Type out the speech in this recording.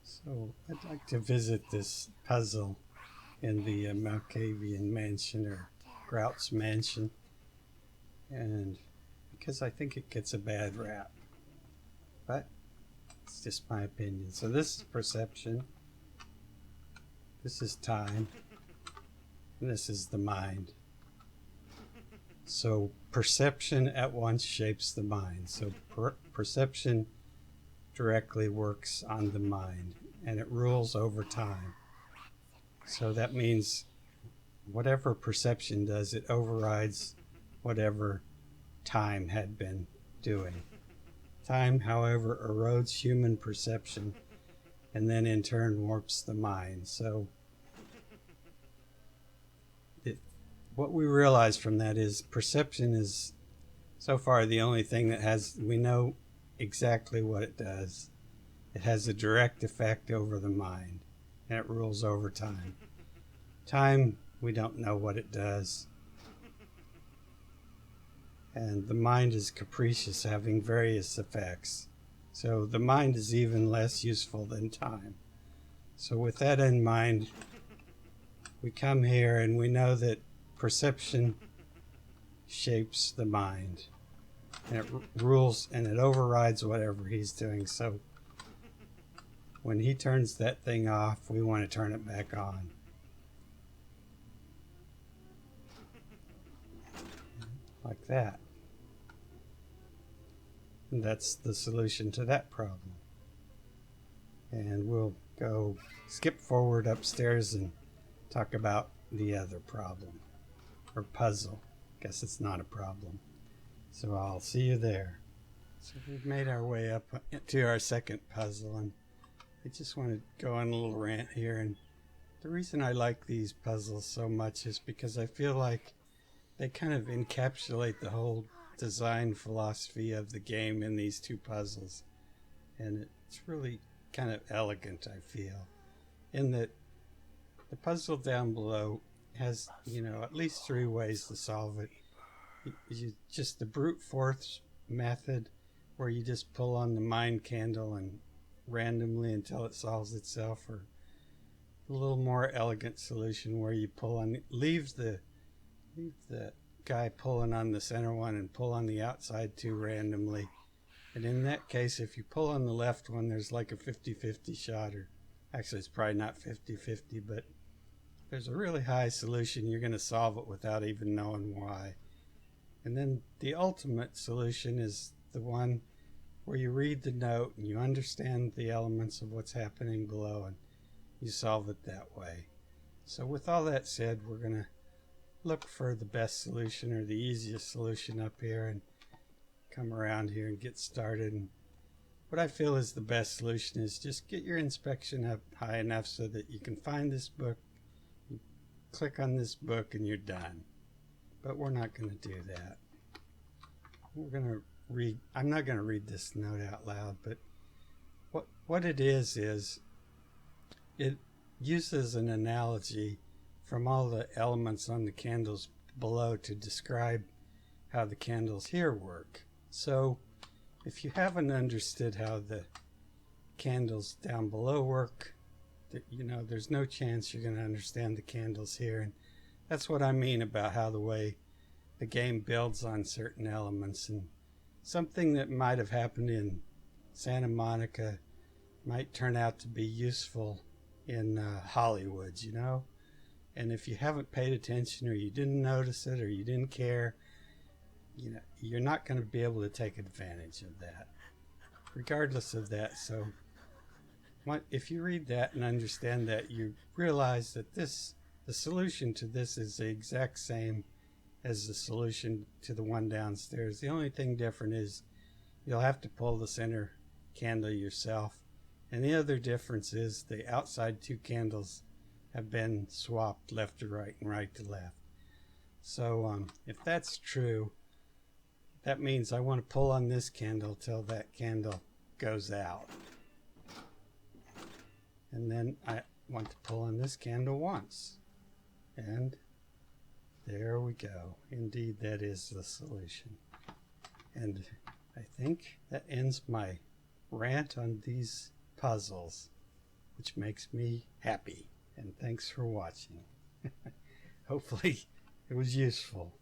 So I'd like to visit this puzzle in the Malkavian mansion, or Grout's mansion, and because I think it gets a bad rap, but it's just my opinion. So this is perception, this is time, and this is the mind. So perception at once shapes the mind. So perception directly works on the mind, and it rules over time. So that means whatever perception does, it overrides whatever time had been doing. Time, however, erodes human perception and then in turn warps the mind. So what we realize from that is perception is so far the only thing that we know exactly what it does. It has a direct effect over the mind, and it rules over time. Time, we don't know what it does. And the mind is capricious, having various effects. So the mind is even less useful than time. So with that in mind, we come here and we know that perception shapes the mind. And it rules and it overrides whatever he's doing. So when he turns that thing off, we want to turn it back on. Like that. And that's the solution to that problem. And we'll go skip forward upstairs and talk about the other problem, or puzzle. Guess it's not a problem. So I'll see you there. So we've made our way up to our second puzzle, and I just want to go on a little rant here. And the reason I like these puzzles so much is because I feel like they kind of encapsulate the whole design philosophy of the game in these two puzzles. And it's really kind of elegant, I feel, in that the puzzle down below has, at least three ways to solve it. Just the brute force method, where you just pull on the mind candle and randomly until it solves itself, or a little more elegant solution where you leave the guy pulling on the center one and pull on the outside two randomly. And in that case, if you pull on the left one, there's like a 50-50 shot, or actually it's probably not 50-50, but there's a really high solution. You're going to solve it without even knowing why. And then the ultimate solution is the one where you read the note and you understand the elements of what's happening below, and you solve it that way. So with all that said, we're going to look for the best solution, or the easiest solution up here, and come around here and get started. And what I feel is the best solution is just get your inspection up high enough so that you can find this book, you click on this book, and you're done. But we're not going to do that. We're going to read. I'm not going to read this note out loud, but what it is it uses an analogy from all the elements on the candles below to describe how the candles here work. So if you haven't understood how the candles down below work, there's no chance you're going to understand the candles here. And that's what I mean about how the way the game builds on certain elements, and something that might have happened in Santa Monica might turn out to be useful in Hollywood, And if you haven't paid attention, or you didn't notice it, or you didn't care, you're not going to be able to take advantage of that, regardless of that. So if you read that and understand that, you realize that the solution to this is the exact same as the solution to the one downstairs. The only thing different is you'll have to pull the center candle yourself, and the other difference is the outside two candles have been swapped left to right and right to left. So if that's true, that means I want to pull on this candle till that candle goes out, and then I want to pull on this candle once, and there we go. Indeed, that is the solution. And I think that ends my rant on these puzzles. which makes me happy. And thanks for watching. Hopefully it was useful.